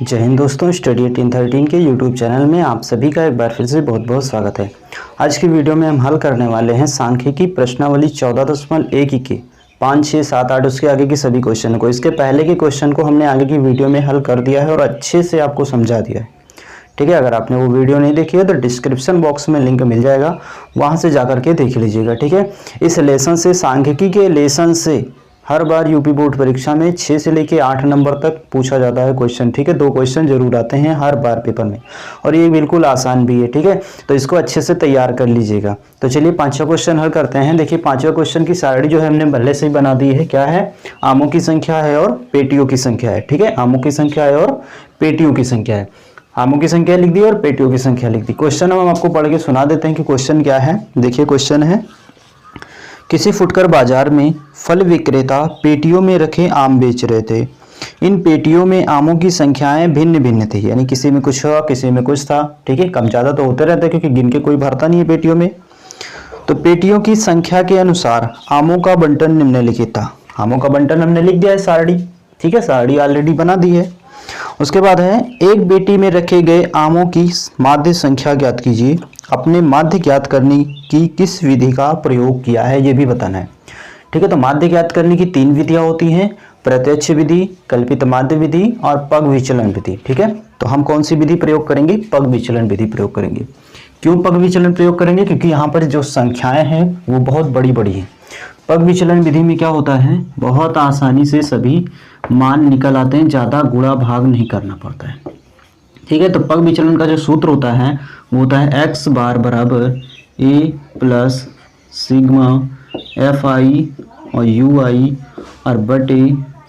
जय हिंद दोस्तों, स्टडी 1813 के यूट्यूब चैनल में आप सभी का एक बार फिर से बहुत बहुत स्वागत है। आज की वीडियो में हम हल करने वाले हैं सांख्यिकी प्रश्नावली 14.1 के 5, 6, 7, 8 उसके आगे की सभी क्वेश्चन को। इसके पहले के क्वेश्चन को हमने आगे की वीडियो में हल कर दिया है और अच्छे से आपको समझा दिया है। ठीक है, अगर आपने वो वीडियो नहीं देखी है तो डिस्क्रिप्शन बॉक्स में लिंक मिल जाएगा, वहाँ से जा करके देख लीजिएगा। ठीक है, इस लेसन से, सांख्यिकी के लेसन से हर बार यूपी बोर्ड परीक्षा में 6 से लेके 8 नंबर तक पूछा जाता है क्वेश्चन। ठीक है, 2 क्वेश्चन जरूर आते हैं हर बार पेपर में और ये बिल्कुल आसान भी है। ठीक है, तो इसको अच्छे से तैयार कर लीजिएगा। तो चलिए 5वां क्वेश्चन हल करते हैं। देखिए 5वें क्वेश्चन की सारणी जो है हमने पहले से ही बना दी है। क्या है? आमों की संख्या है और पेटियों की संख्या है। ठीक है, आमों की संख्या है और पेटियों की संख्या है। आमों की संख्या लिख दी और पेटियों की संख्या लिख दी। क्वेश्चन हम आपको पढ़ के सुना देते हैं कि क्वेश्चन क्या है। देखिए क्वेश्चन है, किसी फुटकर बाजार में फल विक्रेता पेटियों में रखे आम बेच रहे थे। इन पेटियों में आमों की संख्याएं भिन्न भिन्न थी, यानी किसी में कुछ हुआ, किसी में कुछ था। ठीक है, कम ज़्यादा तो होते रहते हैं क्योंकि गिन के कोई भरता नहीं है पेटियों में। तो पेटियों की संख्या के अनुसार आमों का बंटन निम्नलिखित था। आमों का बंटन हमने लिख दिया है सारणी। ठीक है, सारणी ऑलरेडी बना दी है। उसके बाद है, एक पेटी में रखे गए आमों की माध्य संख्या ज्ञात कीजिए। अपने माध्य ज्ञात करने की किस विधि का प्रयोग किया है ये भी बताना है। ठीक है, तो माध्य ज्ञात करने की 3 विधियां होती हैं, प्रत्यक्ष विधि, कल्पित माध्य विधि और पग विचलन विधि। ठीक है, तो हम कौन सी विधि प्रयोग करेंगे? पग विचलन विधि प्रयोग करेंगे। क्यों पग विचलन प्रयोग करेंगे? क्योंकि यहाँ पर जो संख्याएं हैं वो बहुत बड़ी बड़ी हैं। पग विचलन विधि में क्या होता है, बहुत आसानी से सभी मान निकल आते हैं, ज़्यादा गुणा भाग नहीं करना पड़ता है। ठीक है, तो पग विचलन का जो सूत्र होता है वो होता है x बार बराबर a plus sigma F I और यू आई और बटे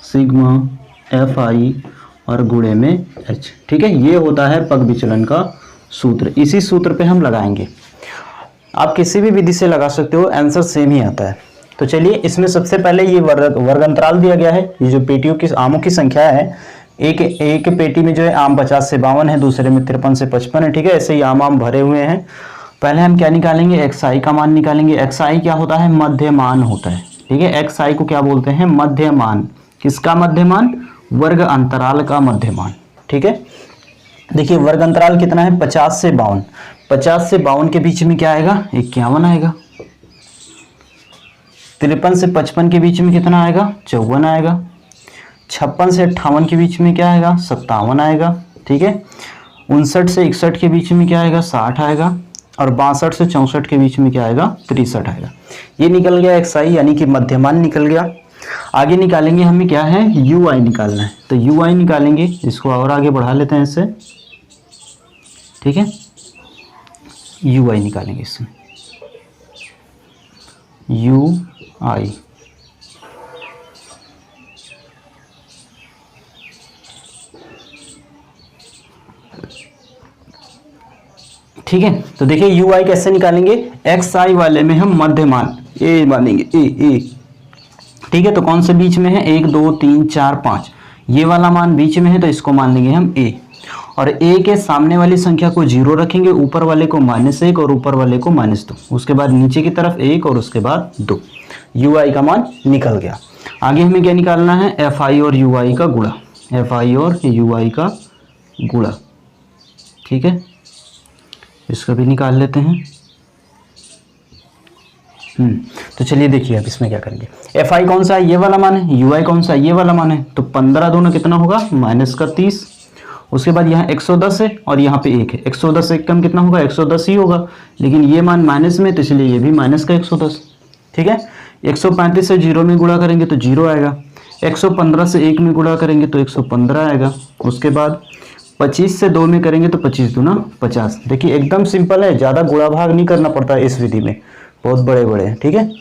सिग्मा एफ आई और गुणे में h। ठीक है, ये होता है पग विचलन का सूत्र। इसी सूत्र पे हम लगाएंगे। आप किसी भी विधि से लगा सकते हो, आंसर सेम ही आता है। तो चलिए, इसमें सबसे पहले ये वर्ग अंतराल दिया गया है। ये जो पेटियों की आमों की संख्या है, एक पेटी में जो है आम 50 से 52 है, दूसरे में 53 से 55 है। ठीक है, ऐसे ही आम भरे हुए हैं। पहले हम क्या निकालेंगे? एक्स का मान निकालेंगे। एक्स क्या होता है? मध्यमान होता है। ठीक है, एक्स को क्या बोलते हैं? मध्यमान। किसका मध्यमान? वर्ग अंतराल का मध्यमान। ठीक है, देखिए वर्ग अंतराल कितना है? 50 से 52। 50 से 52 के बीच में क्या आएगा? 51 आएगा। 53 से 55 के बीच में कितना आएगा? 54 आएगा। 56 से 58 के बीच में क्या आएगा? 57 आएगा। ठीक है, 59 से 61 के बीच में क्या आएगा? 60 आएगा। और 62 से 64 के बीच में क्या आएगा? 63 आएगा। ये निकल गया एक्स आई, यानी कि मध्यमान निकल गया। आगे निकालेंगे, हमें क्या है? यू आई निकालना है। तो यू आई निकालेंगे, इसको और आगे बढ़ा लेते हैं इससे। ठीक है, यू आई निकालेंगे इसमें, यू आई। ठीक है, तो देखिए यू आई कैसे निकालेंगे? एक्स आई वाले में हम मध्यमान ए मानेंगे, ए। ठीक है, तो कौन से बीच में है? 1 2 3 4 5, ये वाला मान बीच में है तो इसको मान लेंगे हम ए। और ए के सामने वाली संख्या को 0 रखेंगे, ऊपर वाले को -1 और ऊपर वाले को -2, उसके बाद नीचे की तरफ 1 और उसके बाद 2। यू आई का मान निकल गया। आगे हमें क्या निकालना है? एफ आई और यू आई का गुणा। एफ आई और यू आई का गुणा। ठीक है, इसको भी निकाल लेते हैं। तो चलिए देखिए अब इसमें क्या करेंगे। एफ आई कौन सा है? ये वाला मान है। यू आई कौन सा है? ये वाला मान है। तो 15 दोनों कितना होगा? -30। उसके बाद यहाँ 110 है और यहाँ पे 1 है। 110 से कम कितना होगा? 110 ही होगा, लेकिन ये मान माइनस में, तो इसलिए ये भी माइनस का 110। ठीक है, 135 से 0 में गुणा करेंगे तो 0 आएगा। 115 से 1 में गुणा करेंगे तो 115 आएगा। उसके बाद 25 से 2 में करेंगे तो 25 दूना 50। देखिए एकदम सिंपल है, ज़्यादा गुणा भाग नहीं करना पड़ता है इस विधि में, बहुत बड़े बड़े हैं। ठीक है,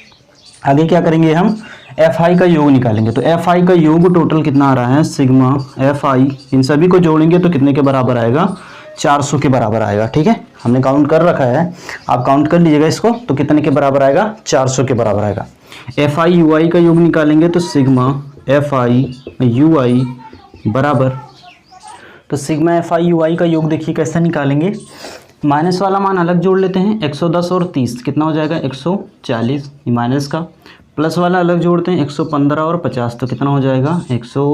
आगे क्या करेंगे? हम एफ आई का योग निकालेंगे। तो एफ आई का योग टोटल कितना आ रहा है? सिग्मा एफ आई, इन सभी को जोड़ेंगे तो कितने के बराबर आएगा? 400 के बराबर आएगा। ठीक है, हमने काउंट कर रखा है, आप काउंट कर लीजिएगा इसको, तो कितने के बराबर आएगा? 400 के बराबर आएगा। एफ आई यू आई का योग निकालेंगे तो सिग्मा एफ आई यू आई बराबर, तो सिग्मा एफ आई यू आई का योग देखिए कैसे निकालेंगे? माइनस वाला मान अलग जोड़ लेते हैं। 110 और 30 कितना हो जाएगा? 140 माइनस का। प्लस वाला अलग जोड़ते हैं 115 और 50 तो कितना हो जाएगा 100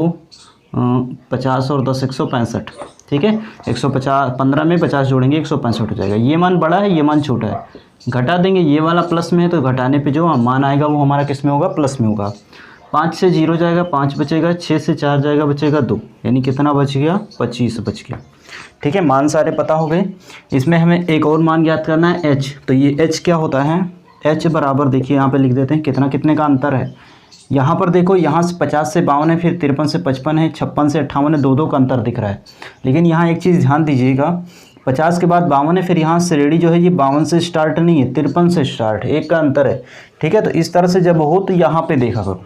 50 और 10 165, ठीक है। 150 15 में 50 जोड़ेंगे 165 हो जाएगा। ये मान बड़ा है, ये मान छोटा है, घटा देंगे, ये वाला प्लस में है तो घटाने पे जो मान आएगा वो हमारा किस में होगा, प्लस में होगा। 5 से 0 जाएगा, 5 बचेगा, 6 से 4 जाएगा, बचेगा 2, यानी कितना बच गया, 25 बच गया, ठीक है। मान सारे पता हो गए। इसमें हमें एक और मान ज्ञात करना है h। तो ये h क्या होता है, h बराबर देखिए यहाँ पे लिख देते हैं कितना कितने का अंतर है। यहाँ पर देखो, यहाँ से 50 से 52 है, फिर 53 से 55 है, 56 से 58 है, 2 का अंतर दिख रहा है। लेकिन यहाँ एक चीज़ ध्यान दीजिएगा, 50 के बाद 52 है, फिर यहाँ श्रेणी जो है ये 52 से स्टार्ट नहीं है, 53 से स्टार्ट है, 1 का अंतर है, ठीक है। तो इस तरह से जब हो तो यहाँ पे देखा करो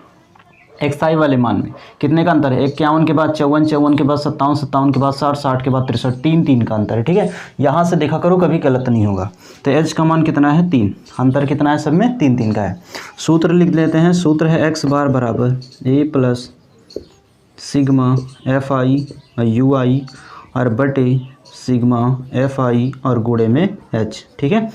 XI वाले मान में कितने का अंतर है, 51 के बाद 54, 54 के बाद 57, 57 के बाद 60, 60 के बाद 63, 3 का अंतर है, ठीक है। यहाँ से देखा करो, कभी गलत नहीं होगा। तो H का मान कितना है, 3, अंतर कितना है सब में, 3 का है। सूत्र लिख लेते हैं, सूत्र है x बार बराबर A प्लस सिग्मा FI और UI और बटे सिग्मा FI और गुणे में H, ठीक है।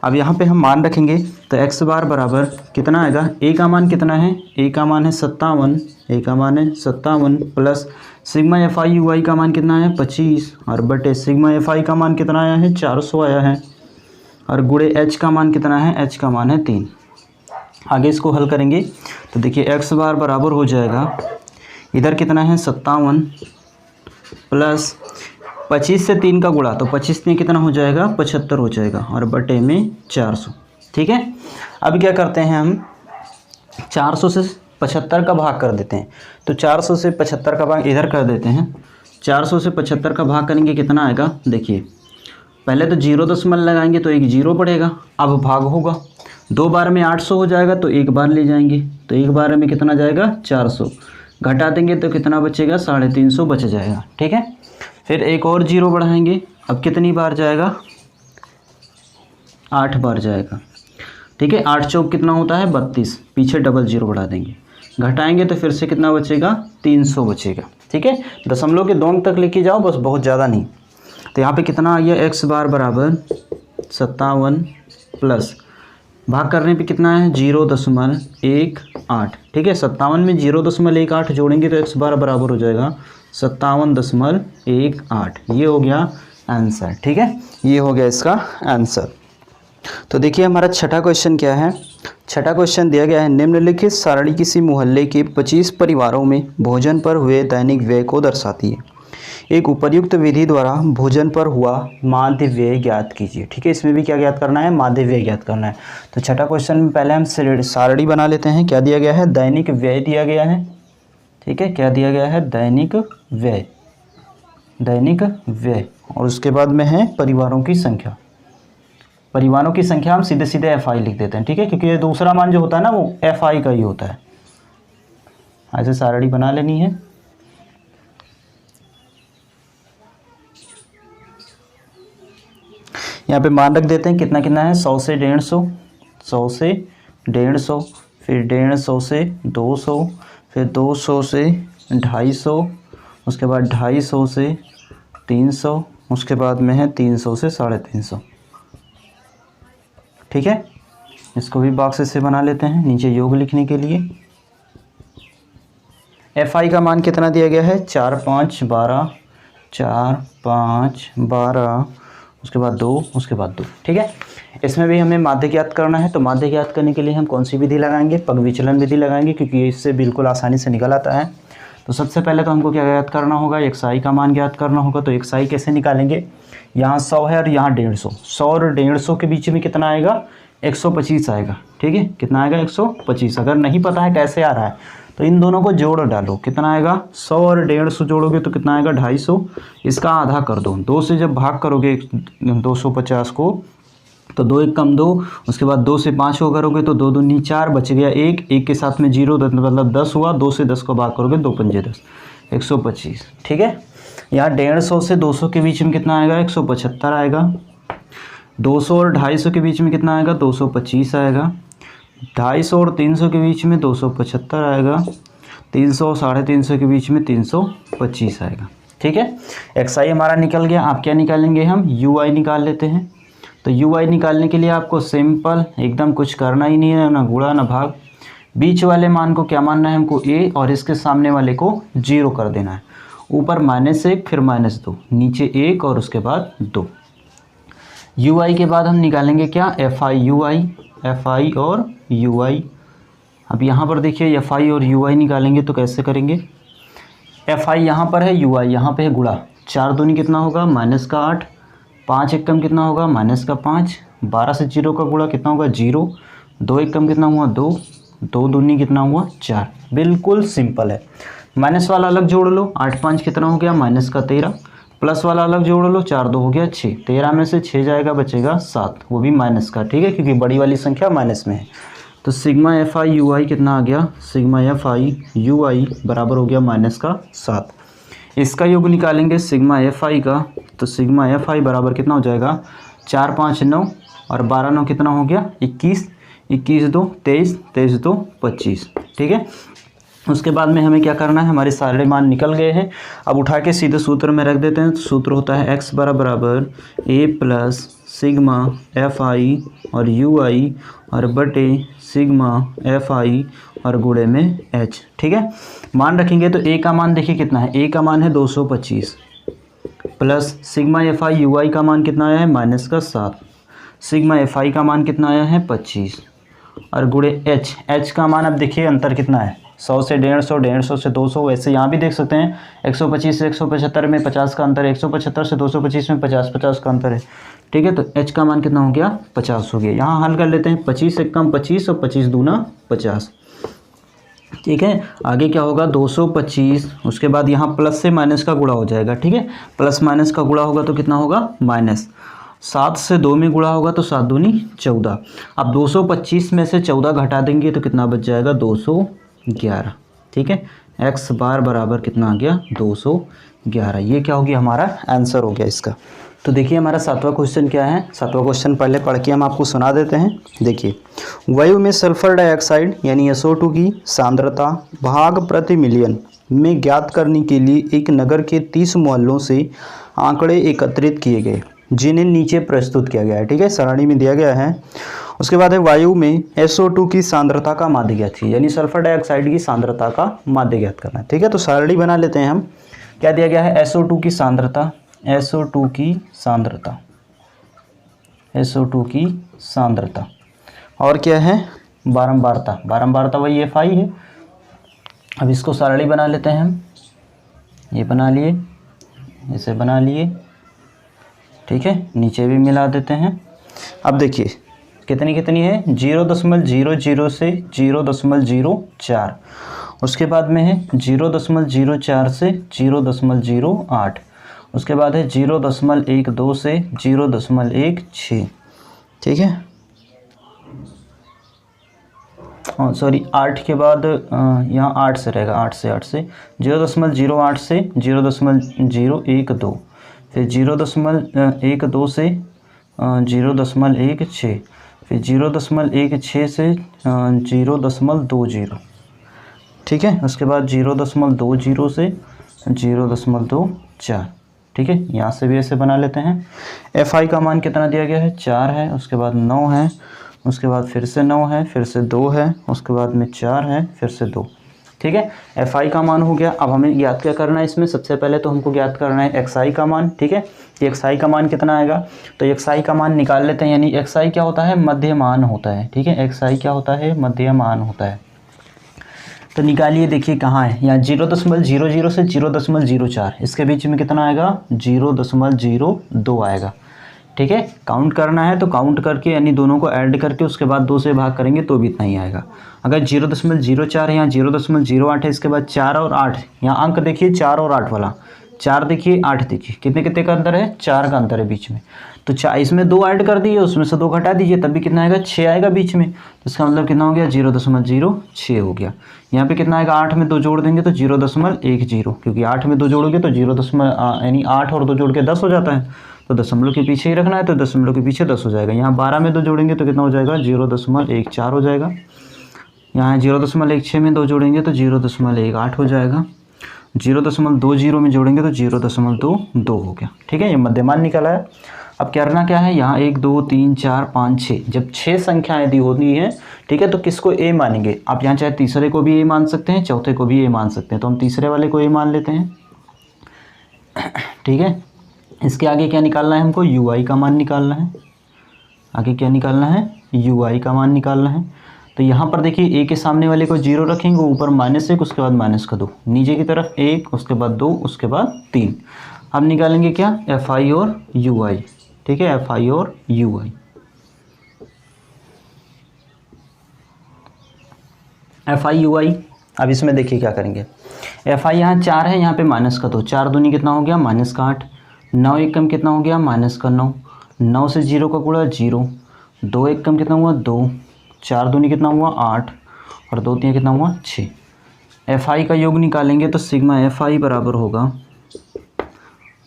अब यहाँ पे हम मान रखेंगे तो x बार बराबर कितना आएगा, a का मान कितना है, a का मान है 57, a का मान है 57 प्लस सिग्मा FI UI का मान कितना है 25 और बटे सिग्मा FI का मान कितना आया है 400 आया है और गुणे h का मान कितना है, h का मान है 3। आगे इसको हल करेंगे तो देखिए x बार बराबर हो जाएगा, इधर कितना है 57 प्लस 25 से 3 का गुणा, तो 25 में कितना हो जाएगा, 75 हो जाएगा और बटे में 400, ठीक है। अब क्या करते हैं हम, 400 से 75 का भाग कर देते हैं। तो 400 से 75 का भाग इधर कर देते हैं, 400 से 75 का भाग करेंगे कितना आएगा, देखिए पहले तो 0 दशमलव लगाएंगे तो एक 0 पड़ेगा, अब भाग होगा, 2 बार में 800 हो जाएगा तो 1 बार ले जाएंगे, तो 1 बार में कितना जाएगा 400, घटा देंगे तो कितना बचेगा 350 बच जाएगा, ठीक है। फिर एक और 0 बढ़ाएंगे, अब कितनी बार जाएगा, 8 बार जाएगा, ठीक है। 8 चौक कितना होता है 32, पीछे डबल 0 बढ़ा देंगे, घटाएंगे तो फिर से कितना बचेगा 300 बचेगा, ठीक है। दशमलव के 2 अंक तक लेके जाओ बस, बहुत ज़्यादा नहीं। तो यहाँ पे कितना आ गया, x बार बराबर 57 प्लस भाग करने पे कितना है 0.18, ठीक है। 57 में 0.18 जोड़ेंगे तो x बार बराबर हो जाएगा 57.18, ये हो गया आंसर, ठीक है। ये हो गया इसका आंसर। तो देखिए हमारा छठा क्वेश्चन क्या है, छठा क्वेश्चन दिया गया है, निम्नलिखित सारणी किसी मोहल्ले के 25 परिवारों में भोजन पर हुए दैनिक व्यय को दर्शाती है। एक उपर्युक्त विधि द्वारा भोजन पर हुआ माध्य व्यय ज्ञात कीजिए, ठीक है। इसमें भी क्या ज्ञात करना है, माध्य व्यय ज्ञात करना है। तो छठा क्वेश्चन में पहले हम सारणी बना लेते हैं। क्या दिया गया है, दैनिक व्यय दिया गया है, ठीक है। क्या दिया गया है, दैनिक व्यय, दैनिक व्यय, और उसके बाद में है परिवारों की संख्या। परिवारों की संख्या हम सीधे सीधे FI लिख देते हैं, ठीक है, क्योंकि ये दूसरा मान जो होता है ना वो FI का ही होता है। ऐसे सारणी बना लेनी है। यहाँ पे मान रख देते हैं, कितना कितना है, 100 से 150, 100 से 150, फिर 150 से 200, फिर 200 से 250, उसके बाद 250 से 300, उसके बाद में है 300 से 350, ठीक है। इसको भी बॉक्स से बना लेते हैं नीचे योग लिखने के लिए। FI का मान कितना दिया गया है, 4 5 12, 4 5 12, उसके बाद 2, उसके बाद 2, ठीक है। इसमें भी हमें माध्य ज्ञात करना है। तो माध्य ज्ञात करने के लिए हम कौन सी विधि लगाएंगे, पग विचलन विधि लगाएंगे, क्योंकि इससे बिल्कुल आसानी से निकल आता है। तो सबसे पहले तो हमको क्या ज्ञात करना होगा, XI का मान ज्ञात करना होगा। तो XI कैसे निकालेंगे, यहाँ 100 है और यहाँ 150, 100 और 150 के बीच में कितना आएगा, 125 आएगा, ठीक है। कितना आएगा, 125। अगर नहीं पता है कैसे आ रहा है तो इन दोनों को जोड़ डालो, कितना आएगा, 100 और 150 जोड़ोगे तो कितना आएगा 250, इसका आधा कर दो, 2 से जब भाग करोगे 250 को तो 2 1 कम 2, उसके बाद 2 से 5 को करोगे तो 2 दूनी 4, बच गया 1, 1 के साथ में 0, मतलब 10 हुआ, 2 से 10 को भाग करोगे 2 पंजे 10, 125, ठीक है। यहाँ 150 से 200 के बीच में कितना आएगा, 175 आएगा। 200 और 250 के बीच में कितना आएगा, 225 आएगा। 250 और 300 के बीच में 275 आएगा। 300 और 350 के बीच में 325 आएगा, ठीक है। XI हमारा निकल गया। आप क्या निकालेंगे, हम UI निकाल लेते हैं। तो UI निकालने के लिए आपको सिंपल एकदम कुछ करना ही नहीं है, ना गुणा ना भाग, बीच वाले मान को क्या मानना है हमको a, और इसके सामने वाले को 0 कर देना है। ऊपर -1 फिर -2, नीचे 1 और उसके बाद 2। ui के बाद हम निकालेंगे क्या, fi और ui। अब यहाँ पर देखिए fi और ui निकालेंगे तो कैसे करेंगे, fi यहाँ पर है, ui यहाँ पे है, गुणा 4 दूनी कितना होगा -8, 5 एकम कितना होगा -5, 12 से 0 का गुणा कितना होगा 0, 2 एकम कितना हुआ 2, 2 दूनी कितना हुआ 4। बिल्कुल सिंपल है। माइनस वाला अलग जोड़ लो, 8 5 कितना हो गया -13, प्लस वाला अलग जोड़ लो, 4 2 हो गया 6, 13 में से 6 जाएगा बचेगा 7, वो भी माइनस का, ठीक है, क्योंकि बड़ी वाली संख्या माइनस में है। तो सिग्मा fi ui कितना आ गया, सिग्मा fi ui बराबर हो गया -7। इसका योग निकालेंगे सिग्मा fi का, तो सिग्मा fi बराबर कितना हो जाएगा 4 5 9 और 12 9 कितना हो गया 21, 21 2 23, 23 2 25, ठीक है। उसके बाद में हमें क्या करना है, हमारे सारे मान निकल गए हैं। अब उठा के सीधे सूत्र में रख देते हैं। तो सूत्र होता है x बराबर a प्लस सिग्मा fi और ui और बटे सिग्मा fi और गुणे में h, ठीक है। मान रखेंगे तो a का मान देखिए कितना है, a का मान है 225 प्लस सिग्मा fi ui का मान कितना आया है -7, सिग्मा fi का मान कितना आया है 25 और गुणे h का मान, अब देखिए अंतर कितना है, 100 से 150, 150 से 200, वैसे यहाँ भी देख सकते हैं 125 से 175 में 50 का अंतर है, 175 से 225 में 50 का अंतर है, ठीक है। तो h का मान कितना हो गया 50 हो गया। यहाँ हल कर लेते हैं, 25 से कम 25 और 25 दूना 50, ठीक है। आगे क्या होगा 225, उसके बाद यहाँ प्लस से माइनस का गुणा हो जाएगा, ठीक है, प्लस माइनस का गुणा होगा तो कितना होगा माइनस, 7 से 2 में गुणा होगा तो 7 दूनी 14। अब 225 में से 14 घटा देंगे तो कितना बच जाएगा 211, ठीक है। x बार बराबर कितना आ गया 211, ये क्या हो गया हमारा आंसर हो गया इसका। तो देखिए हमारा 7वां क्वेश्चन क्या है, 7वां क्वेश्चन पहले पढ़ के हम आपको सुना देते हैं। देखिए, वायु में सल्फर डाइऑक्साइड यानी SO2 की सांद्रता भाग प्रति मिलियन में ज्ञात करने के लिए एक नगर के 30 मोहल्लों से आंकड़े एकत्रित किए गए, जिन्हें नीचे प्रस्तुत किया गया है, ठीक है, सरणी में दिया गया है। उसके बाद है वायु में SO2 की सांद्रता का माध्य ज्ञात कीजिए, यानी सल्फर डाइऑक्साइड की सांद्रता का माध्य ज्ञात करना है, ठीक है। तो सरणी बना लेते हैं हम। क्या दिया गया है, SO2 की सांद्रता, SO2 की सांद्रता, SO2 की सांद्रता, और क्या है बारंबारता, बारंबारता वही FI है। अब इसको सरणी बना लेते हैं हम, ये बना लिए, इसे बना लिए, ठीक है, नीचे भी मिला देते हैं। अब देखिए कितनी कितनी है, 0.00 से 0.04, उसके बाद में है 0.04 से 0.08, उसके बाद है 0.12 से 0.16, ठीक है, सॉरी 8 के बाद यहाँ 8 से रहेगा, 8 से 0.08 से 0.012, फिर 0.12 से 0.16, फिर 0.16 से 0.20, ठीक है, उसके बाद 0.20 से 0.24, ठीक है। यहाँ से भी ऐसे बना लेते हैं। FI का मान कितना दिया गया है 4 है, उसके बाद 9 है, उसके बाद फिर से 9 है, फिर से 2 है, उसके बाद में 4 है, फिर से 2, ठीक है। FI का मान हो गया। अब हमें ज्ञात क्या करना है इसमें, सबसे पहले तो हमको ज्ञात करना है XI का मान, ठीक है। XI का मान कितना आएगा, तो XI का मान निकाल लेते हैं, यानी XI क्या होता है मध्यमान होता है, ठीक है, XI क्या होता है मध्यमान होता है। तो निकालिए, देखिए कहाँ है, यहाँ 0.00 से 0.04, इसके बीच में कितना आएगा 0.02 आएगा, ठीक है। काउंट करना है तो काउंट करके, यानी दोनों को ऐड करके उसके बाद 2 से भाग करेंगे तो भी इतना ही आएगा। अगर 0.04 है, यहाँ 0.08 है, इसके बाद 4 और 8, यहाँ अंक देखिए 4 और 8 वाला, 4 देखिए 8 देखिए, कितने कितने का अंतर है 4 का अंतर है बीच में। तो इसमें 2 ऐड कर दिए, उसमें से 2 घटा दीजिए, तब भी कितना आएगा 6 आएगा बीच में। तो इसका मतलब कितना हो गया 0.06 हो गया। यहाँ पे कितना आएगा, 8 में 2 जोड़ देंगे तो 0.10, क्योंकि 8 में 2 जोड़ोगे तो यानी 8 और 2 जोड़ के 10 हो जाता है, तो दशमलव के पीछे ही रखना है, तो दशमलव के पीछे 10 हो जाएगा। यहाँ 12 में 2 जोड़ेंगे तो कितना हो जाएगा 0.14 हो जाएगा। यहाँ 0.16 में 2 जोड़ेंगे तो 0.18 हो जाएगा। 0.20 में जोड़ेंगे तो 0.22 हो गया, ठीक है, ये मध्यमान निकला है। अब करना क्या है, यहाँ 1 2 3 4 5 6, जब 6 संख्या यदि होती है, ठीक है, तो किसको ए मानेंगे। आप यहाँ चाहे तीसरे को भी ए मान सकते हैं, चौथे को भी ए मान सकते हैं, तो हम तीसरे वाले को ए मान लेते हैं, ठीक है। इसके आगे क्या निकालना है हमको, यू आई का मान निकालना है। आगे क्या निकालना है, यू आई का मान निकालना है। तो यहाँ पर देखिए ए के सामने वाले को 0 रखेंगे, ऊपर -1, उसके बाद -2, नीचे की तरफ 1, उसके बाद 2, उसके बाद 3। अब निकालेंगे क्या, एफ आई और यू आई, ठीक है, एफ आई और U I. F I U I, अब इसमें देखिए क्या करेंगे, एफ आई यहाँ 4 है, यहाँ पे -2, 4 दूनी कितना हो गया, -8, 9 एक कम कितना हो गया, -9, 9 से 0 का गुणा 0, 2 एक कम कितना हुआ 2, 4 दूनी कितना हुआ 8, और 2 3 कितना हुआ 6। एफ आई का योग निकालेंगे तो सिग्मा एफ आई बराबर होगा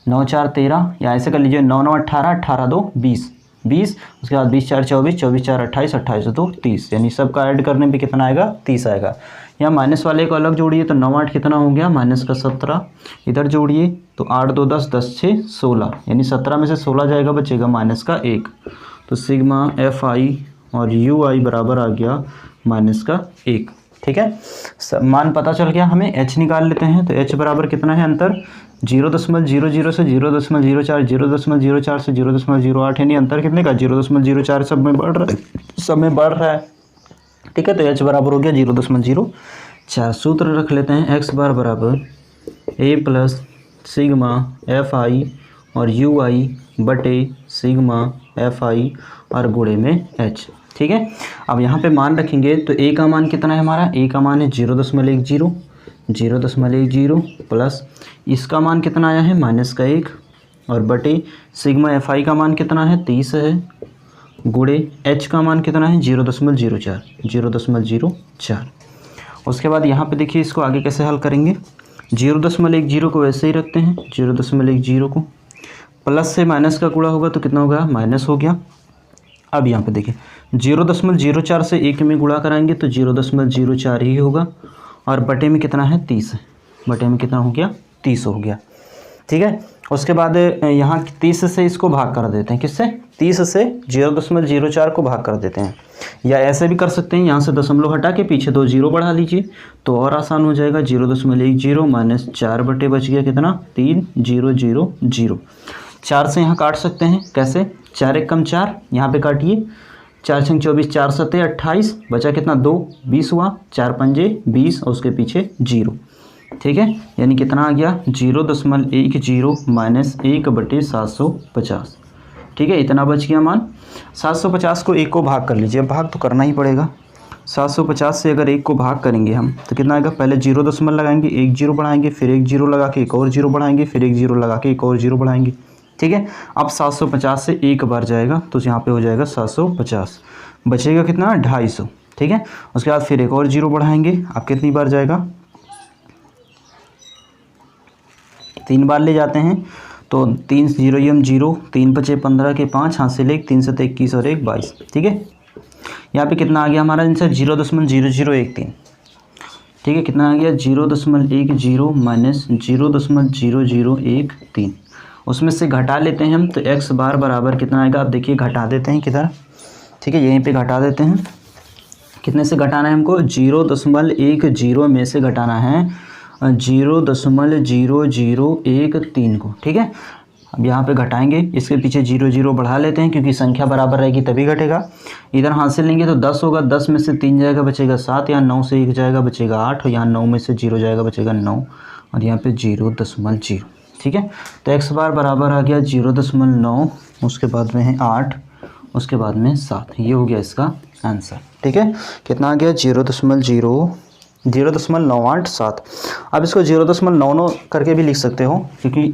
9 4 13, या ऐसे कर लीजिए 9 9 18, 18 2 20, 20, उसके बाद 20 4 24, 24 4 28, 28 2 30, यानी सबका ऐड करने पे कितना आएगा, 30 आएगा। यहाँ माइनस वाले को अलग जोड़िए तो 9 8 कितना हो गया, -17, इधर जोड़िए तो 8 2 10, 10 6 16, यानी 17 में से 16 जाएगा, बचेगा -1। तो सिग्मा एफ आई और यू आई बराबर आ गया -1, ठीक है। मान पता चल गया, हमें एच निकाल लेते हैं। तो एच बराबर कितना है, अंतर 0.00 से 0.04, 0.04 से 0.08, यानी अंतर कितने का, 0.04, सब में बढ़ रहा है, ठीक है। तो एच बराबर हो गया 0.04। सूत्र रख लेते हैं, एक्स बार बराबर ए प्लस सिग्मा एफ आई और यू आई बटे सिग्मा एफ आई और गुणे में एच, ठीक है। अब यहाँ पे मान रखेंगे तो ए का मान कितना है हमारा, ए का मान है 0.10 प्लस इसका मान कितना आया है -1, और बटे सिग्मा एफ आई का मान कितना है 30 है, गुणे एच का मान कितना है 0.04। उसके बाद यहाँ पे देखिए इसको आगे कैसे हल करेंगे, 0.10 को वैसे ही रखते हैं, 0.10 को प्लस से माइनस का गुणा होगा तो कितना होगा, माइनस हो गया। अब यहाँ पे देखिए 0.04 से 1 में गुणा कराएंगे तो 0.04 ही होगा, और बटे में कितना है 30, बटे में कितना हो गया 30 हो गया, ठीक है। उसके बाद यहाँ 30 से इसको भाग कर देते हैं, किससे, 30 से 0.04 को भाग कर देते हैं, या ऐसे भी कर सकते हैं, यहाँ से दशमलव हटा के पीछे 2 0 बढ़ा लीजिए तो और आसान हो जाएगा। 0.10 -4 बटे बच गया कितना, 3 0 0 0। 4 से यहाँ काट सकते हैं, कैसे, 4 1 कम 4, यहाँ पे काटिए, 4 6 24, 4 7 28, बचा कितना 2 20 हुआ, 4 5 20, और उसके पीछे 0, ठीक है। यानी कितना आ गया 0.10 माइनस 1 बटे 750, ठीक है, इतना बच गया मान। 750 को 1 को भाग कर लीजिए, भाग तो करना ही पड़ेगा। 750 से अगर 1 को भाग करेंगे हम तो कितना आएगा, पहले 0 दशमलव लगाएंगे, 1 0 बढ़ाएंगे, फिर 1 0 लगा के एक और 0 बढ़ाएंगे, फिर 1 0 लगा के एक और 0 बढ़ाएंगे, ठीक है। अब 750 से 1 बार जाएगा तो यहाँ पे हो जाएगा 750, बचेगा कितना 250, ठीक है। उसके बाद फिर एक और 0 बढ़ाएंगे, अब कितनी बार जाएगा, 3 बार ले जाते हैं तो 3 0 0, 3 5 15 के 5, हाथ से 1, 3 7 21 और 1 22, ठीक है। यहाँ पे कितना आ गया हमारा आंसर 0.0013, ठीक है। कितना आ गया 0.10 माइनस 0.0013, उसमें से घटा लेते हैं हम तो एक्स बार बराबर कितना आएगा, आप देखिए घटा देते हैं किधर, ठीक है, यहीं पे घटा देते हैं। कितने से घटाना है हमको, 0.10 में से घटाना है 0.0013 को, ठीक है। अब यहाँ पे घटाएंगे, इसके पीछे 0 0 बढ़ा लेते हैं क्योंकि संख्या बराबर रहेगी तभी घटेगा। इधर हाथ से लेंगे तो 10 होगा, 10 में से 3 जाएगा बचेगा 7, यहाँ 9 से 1 जाएगा बचेगा 8, और यहाँ 9 में से 0 जाएगा बचेगा 9, और यहाँ पे 0.0, ठीक है। तो एक्स बार बराबर आ गया 0.9, उसके बाद में है 8, उसके बाद में 7, ये हो गया इसका आंसर, ठीक है। कितना आ गया 0.987। अब इसको 0.99 करके भी लिख सकते हो क्योंकि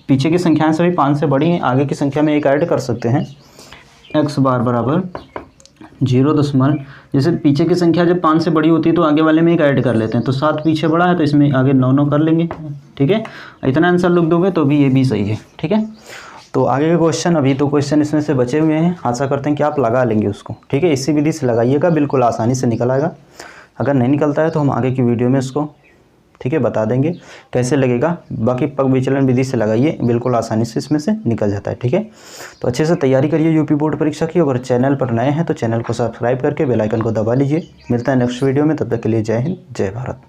पीछे की संख्याएं सभी 5 से बड़ी हैं, आगे की संख्या में एक ऐड कर सकते हैं। एक्स बार बराबर 0. जैसे पीछे की संख्या जब 5 से बड़ी होती है तो आगे वाले में एक ऐड कर लेते हैं, तो 7 पीछे बड़ा है तो इसमें आगे 9 कर लेंगे, ठीक है। इतना आंसर लिख दोगे तो भी ये भी सही है, ठीक है। तो आगे के क्वेश्चन, अभी तो क्वेश्चन इसमें से बचे हुए हैं, आशा करते हैं कि आप लगा लेंगे उसको, ठीक है। इसी विधि से लगाइएगा, बिल्कुल आसानी से निकल आएगा। अगर नहीं निकलता है तो हम आगे की वीडियो में इसको ठीक है, बता देंगे कैसे लगेगा। बाकी पग विचलन विधि से लगाइए, बिल्कुल आसानी से इसमें से निकल जाता है। ठीक है, तो अच्छे से तैयारी करिए यूपी बोर्ड परीक्षा की। अगर चैनल पर नए हैं तो चैनल को सब्सक्राइब करके बेल आइकन को दबा लीजिए। मिलता है नेक्स्ट वीडियो में, तब तक के लिए जय हिंद, जय भारत।